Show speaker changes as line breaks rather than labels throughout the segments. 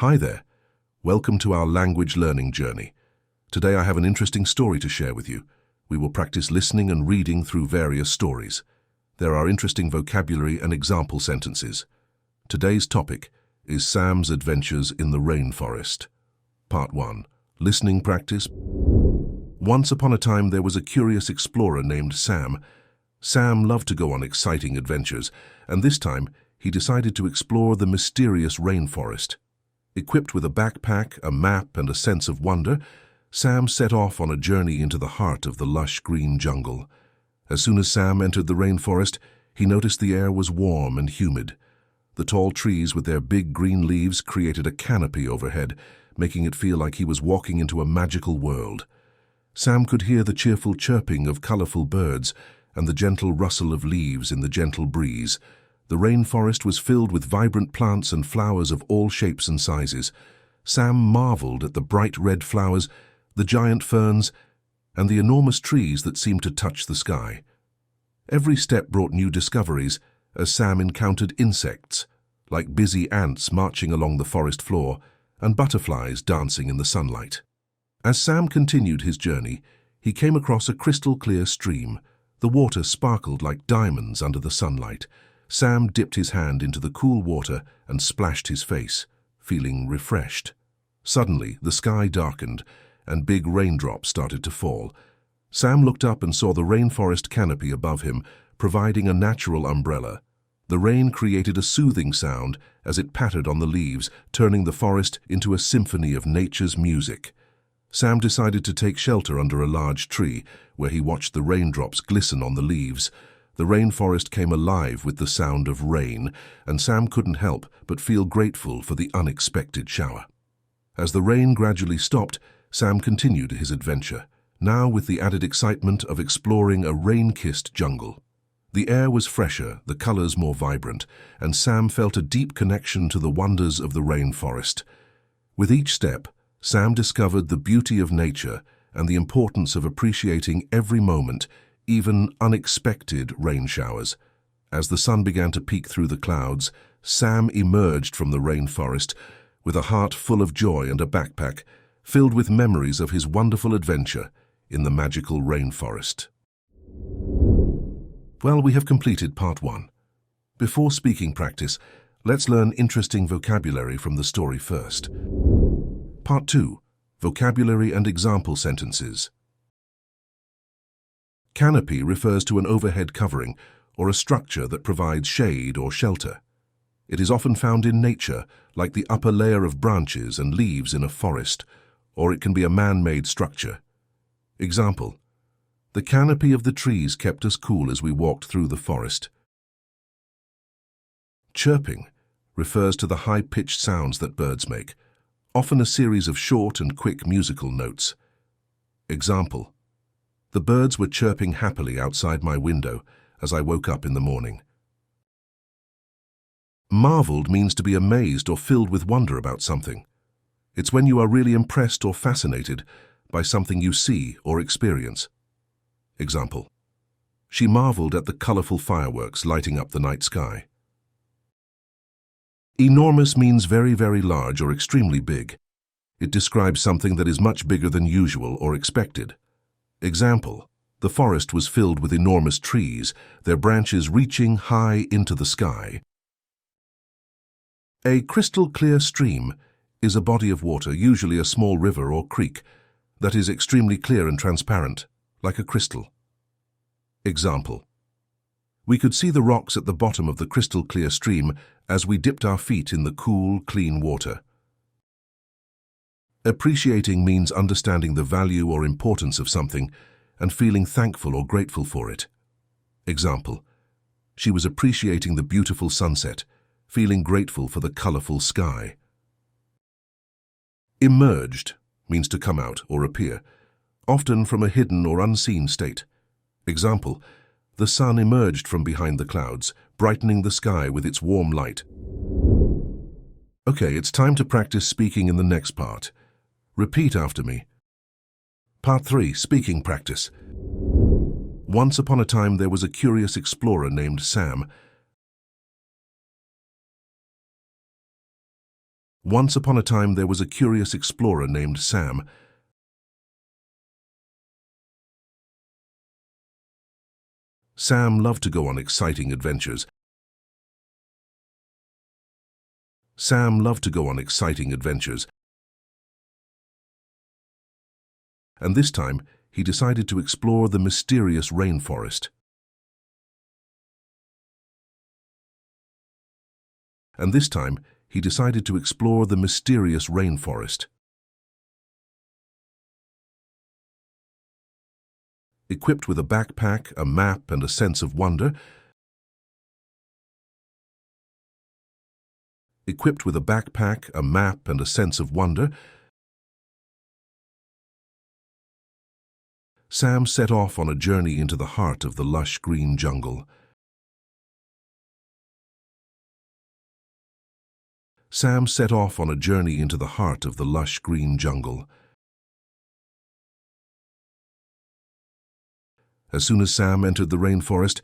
Hi there. Welcome to our language learning journey. Today I have an interesting story to share with you. We will practice listening and reading through various stories. There are interesting vocabulary and example sentences. Today's topic is Sam's adventures in the rainforest. Part 1. Listening practice. Once upon a time there was a curious explorer named Sam. Sam loved to go on exciting adventures, and this time he decided to explore the mysterious rainforest. Equipped with a backpack, a map, and a sense of wonder, Sam set off on a journey into the heart of the lush green jungle. As soon as Sam entered the rainforest, he noticed the air was warm and humid. The tall trees with their big green leaves created a canopy overhead, making it feel like he was walking into a magical world. Sam could hear the cheerful chirping of colorful birds and the gentle rustle of leaves in the gentle breeze. The rainforest was filled with vibrant plants and flowers of all shapes and sizes. Sam marveled at the bright red flowers, the giant ferns, and the enormous trees that seemed to touch the sky. Every step brought new discoveries as Sam encountered insects, like busy ants marching along the forest floor, and butterflies dancing in the sunlight. As Sam continued his journey, he came across a crystal-clear stream. The water sparkled like diamonds under the sunlight. Sam dipped his hand into the cool water and splashed his face, feeling refreshed. Suddenly, the sky darkened, and big raindrops started to fall. Sam looked up and saw the rainforest canopy above him, providing a natural umbrella. The rain created a soothing sound as it pattered on the leaves, turning the forest into a symphony of nature's music. Sam decided to take shelter under a large tree, where he watched the raindrops glisten on the leaves. The rainforest came alive with the sound of rain, and Sam couldn't help but feel grateful for the unexpected shower. As the rain gradually stopped, Sam continued his adventure, now with the added excitement of exploring a rain-kissed jungle. The air was fresher, the colors more vibrant, and Sam felt a deep connection to the wonders of the rainforest. With each step, Sam discovered the beauty of nature and the importance of appreciating every moment, even unexpected rain showers. As the sun began to peek through the clouds, Sam emerged from the rainforest with a heart full of joy and a backpack filled with memories of his wonderful adventure in the magical rainforest. Well, we have completed part 1. Before speaking practice, let's learn interesting vocabulary from the story first. Part 2. Vocabulary and example sentences. Canopy refers to an overhead covering or a structure that provides shade or shelter. It is often found in nature, like the upper layer of branches and leaves in a forest, or it can be a man-made structure. Example: the canopy of the trees kept us cool as we walked through the forest. Chirping refers to the high-pitched sounds that birds make, often a series of short and quick musical notes. Example: the birds were chirping happily outside my window as I woke up in the morning. Marveled means to be amazed or filled with wonder about something. It's when you are really impressed or fascinated by something you see or experience. Example: she marveled at the colorful fireworks lighting up the night sky. Enormous means very, very large or extremely big. It describes something that is much bigger than usual or expected. Example: the forest was filled with enormous trees, their branches reaching high into the sky. A crystal-clear stream is a body of water, usually a small river or creek, that is extremely clear and transparent, like a crystal. Example: we could see the rocks at the bottom of the crystal-clear stream as we dipped our feet in the cool, clean water. Appreciating means understanding the value or importance of something and feeling thankful or grateful for it. Example: she was appreciating the beautiful sunset, feeling grateful for the colorful sky. Emerged means to come out or appear, often from a hidden or unseen state. Example: the sun emerged from behind the clouds, brightening the sky with its warm light. Okay, it's time to practice speaking in the next part. Repeat after me. Part 3. Speaking practice. Once upon a time there was a curious explorer named Sam. Once upon a time there was a curious explorer named Sam. Sam loved to go on exciting adventures. Sam loved to go on exciting adventures. And this time, he decided to explore the mysterious rainforest. And this time, he decided to explore the mysterious rainforest. Equipped with a backpack, a map, and a sense of wonder, equipped with a backpack, a map, and a sense of wonder, Sam set off on a journey into the heart of the lush green jungle. Sam set off on a journey into the heart of the lush green jungle. As soon as Sam entered the rainforest,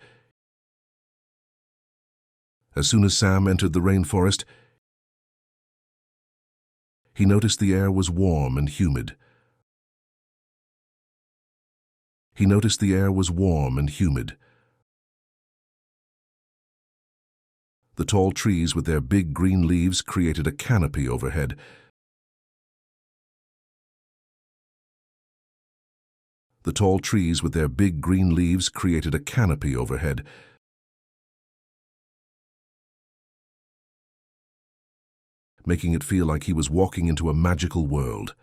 he noticed the air was warm and humid. He noticed the air was warm and humid. The tall trees with their big green leaves created a canopy overhead. The tall trees with their big green leaves created a canopy overhead. Making it feel like he was walking into a magical world.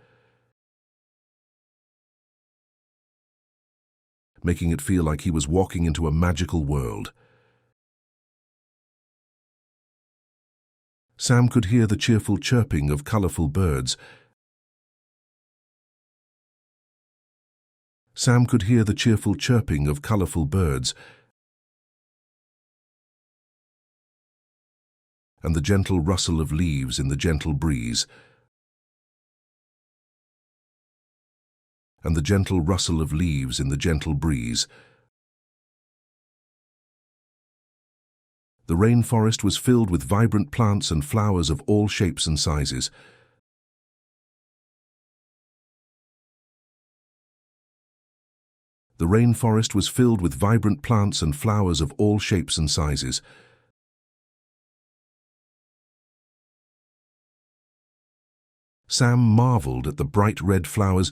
Making it feel like he was walking into a magical world. Sam could hear the cheerful chirping of colorful birds. Sam could hear the cheerful chirping of colorful birds and the gentle rustle of leaves in the gentle breeze. And the gentle rustle of leaves in the gentle breeze. The rainforest was filled with vibrant plants and flowers of all shapes and sizes. The rainforest was filled with vibrant plants and flowers of all shapes and sizes. Sam marveled at the bright red flowers.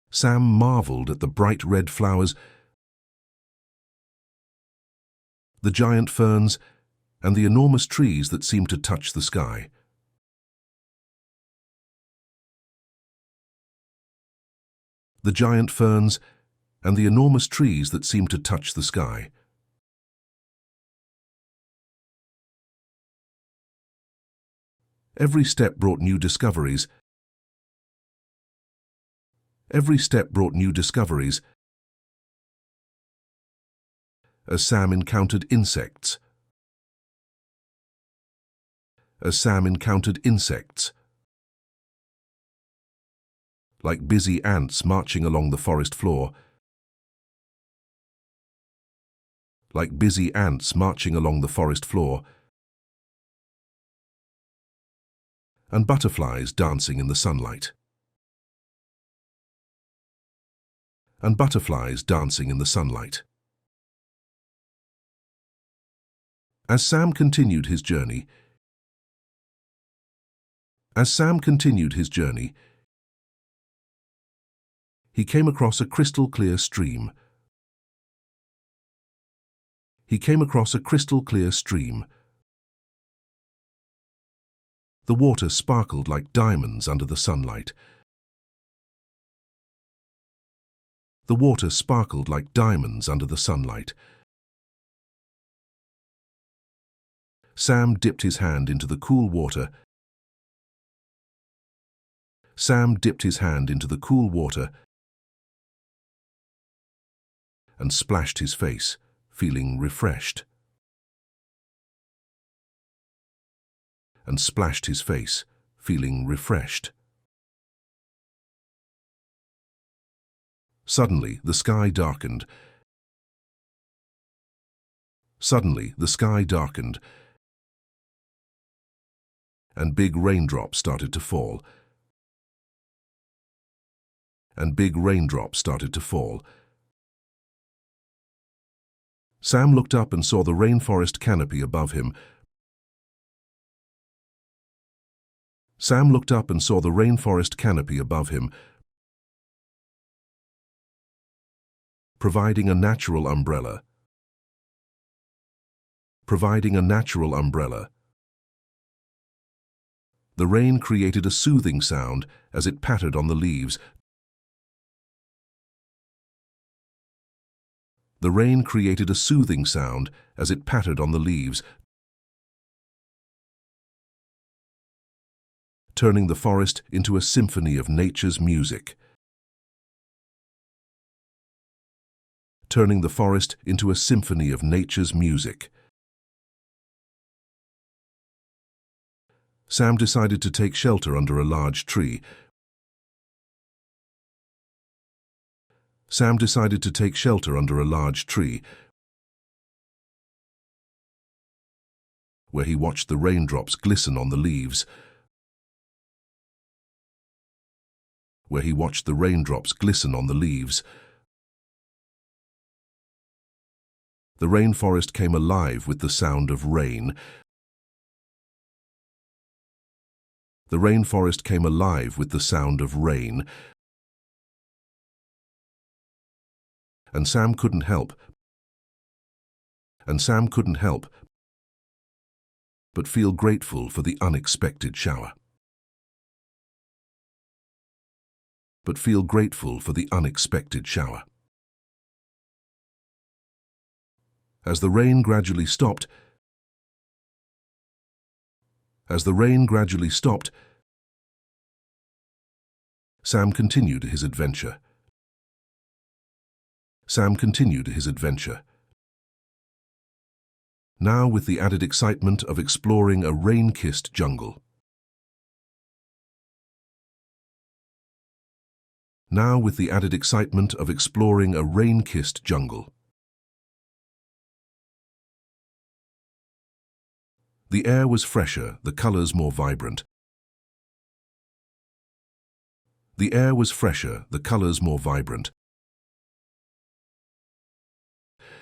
Sam marveled at the bright red flowers, the giant ferns, and the enormous trees that seemed to touch the sky. The giant ferns and the enormous trees that seemed to touch the sky. Every step brought new discoveries. Every step brought new discoveries. As Sam encountered insects. As Sam encountered insects. Like busy ants marching along the forest floor. Like busy ants marching along the forest floor. And butterflies dancing in the sunlight. And butterflies dancing in the sunlight. As Sam continued his journey, he came across a crystal clear stream. He came across a crystal clear stream. The water sparkled like diamonds under the sunlight. The water sparkled like diamonds under the sunlight. Sam dipped his hand into the cool water. Sam dipped his hand into the cool water and splashed his face, feeling refreshed. And splashed his face, feeling refreshed. Suddenly, the sky darkened. Suddenly, the sky darkened, and big raindrops started to fall. And big raindrops started to fall. Sam looked up and saw the rainforest canopy above him. Sam looked up and saw the rainforest canopy above him, providing a natural umbrella. Providing a natural umbrella. The rain created a soothing sound as it pattered on the leaves. The rain created a soothing sound as it pattered on the leaves, turning the forest into a symphony of nature's music. Turning the forest into a symphony of nature's music. Sam decided to take shelter under a large tree. Sam decided to take shelter under a large tree, where he watched the raindrops glisten on the leaves. Where he watched the raindrops glisten on the leaves. The rainforest came alive with the sound of rain. The rainforest came alive with the sound of rain. And Sam couldn't help. And Sam couldn't help but feel grateful for the unexpected shower. But feel grateful for the unexpected shower. As the rain gradually stopped, Sam continued his adventure. Sam continued his adventure. Now with the added excitement of exploring a rain-kissed jungle. Now with the added excitement of exploring a rain-kissed jungle. The air was fresher, the colors more vibrant. The air was fresher, the colors more vibrant.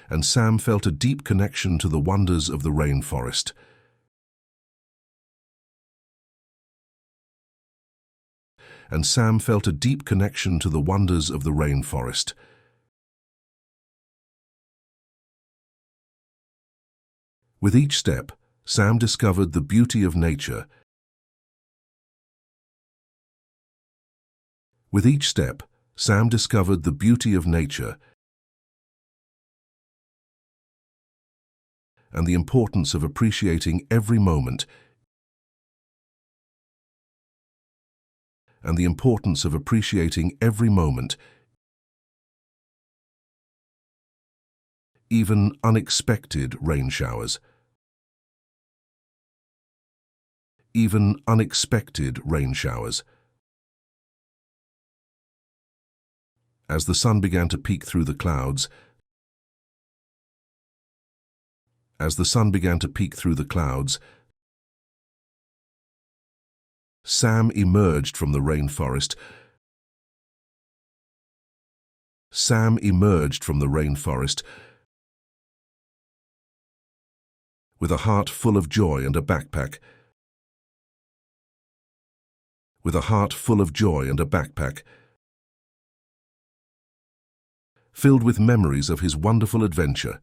And Sam felt a deep connection to the wonders of the rainforest. And Sam felt a deep connection to the wonders of the rainforest. With each step, Sam discovered the beauty of nature. With each step, Sam discovered the beauty of nature and the importance of appreciating every moment. And the importance of appreciating every moment, even unexpected rain showers. Even unexpected rain showers. As the sun began to peek through the clouds, Sam emerged from the rainforest. Sam emerged from the rainforest with a heart full of joy and a backpack. With a heart full of joy and a backpack, filled with memories of his wonderful adventure.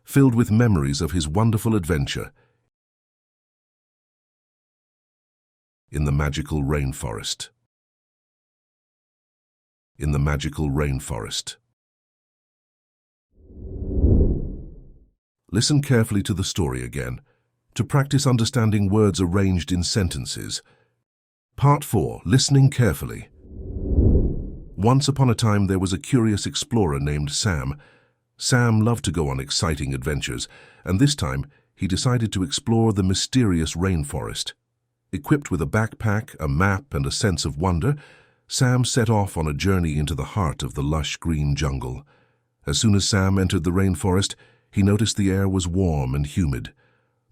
Filled with memories of his wonderful adventure in the magical rainforest. In the magical rainforest. Listen carefully to the story again, to practice understanding words arranged in sentences. Part 4. Listening carefully. Once upon a time there was a curious explorer named Sam. Sam loved to go on exciting adventures, and this time he decided to explore the mysterious rainforest. Equipped with a backpack, a map, and a sense of wonder, Sam set off on a journey into the heart of the lush green jungle. As soon as Sam entered the rainforest, he noticed the air was warm and humid.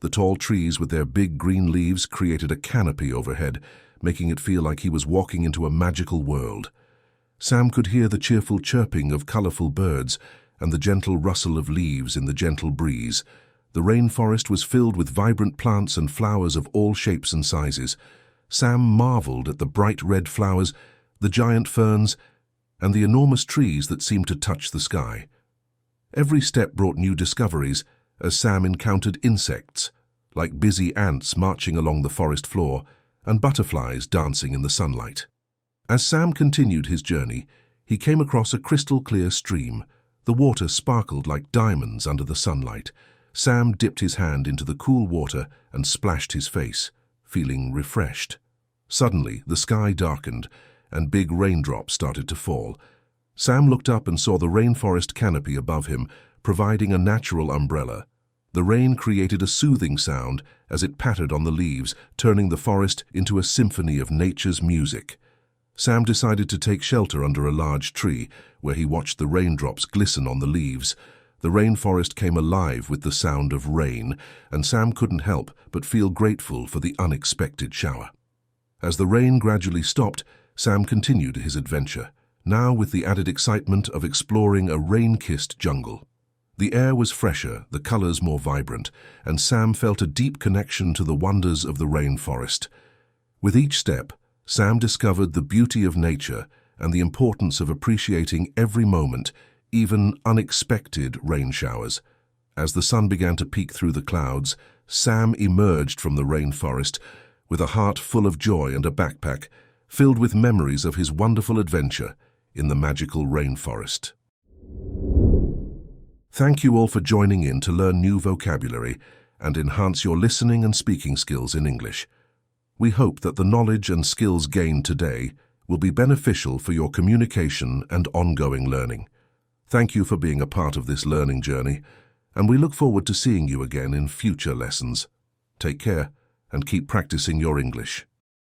The tall trees with their big green leaves created a canopy overhead, making it feel like he was walking into a magical world. Sam could hear the cheerful chirping of colorful birds and the gentle rustle of leaves in the gentle breeze. The rainforest was filled with vibrant plants and flowers of all shapes and sizes. Sam marveled at the bright red flowers, the giant ferns, and the enormous trees that seemed to touch the sky. Every step brought new discoveries as Sam encountered insects, like busy ants marching along the forest floor and butterflies dancing in the sunlight. As Sam continued his journey, he came across a crystal-clear stream. The water sparkled like diamonds under the sunlight. Sam dipped his hand into the cool water and splashed his face, feeling refreshed. Suddenly, the sky darkened, and big raindrops started to fall. Sam looked up and saw the rainforest canopy above him, providing a natural umbrella. The rain created a soothing sound as it pattered on the leaves, turning the forest into a symphony of nature's music. Sam decided to take shelter under a large tree, where he watched the raindrops glisten on the leaves. The rainforest came alive with the sound of rain, and Sam couldn't help but feel grateful for the unexpected shower. As the rain gradually stopped, Sam continued his adventure, now with the added excitement of exploring a rain-kissed jungle. The air was fresher, the colors more vibrant, and Sam felt a deep connection to the wonders of the rainforest. With each step, Sam discovered the beauty of nature and the importance of appreciating every moment, even unexpected rain showers. As the sun began to peek through the clouds, Sam emerged from the rainforest with a heart full of joy and a backpack filled with memories of his wonderful adventure in the magical rainforest. Thank you all for joining in to learn new vocabulary and enhance your listening and speaking skills in English. We hope that the knowledge and skills gained today will be beneficial for your communication and ongoing learning. Thank you for being a part of this learning journey, and we look forward to seeing you again in future lessons. Take care and keep practicing your English.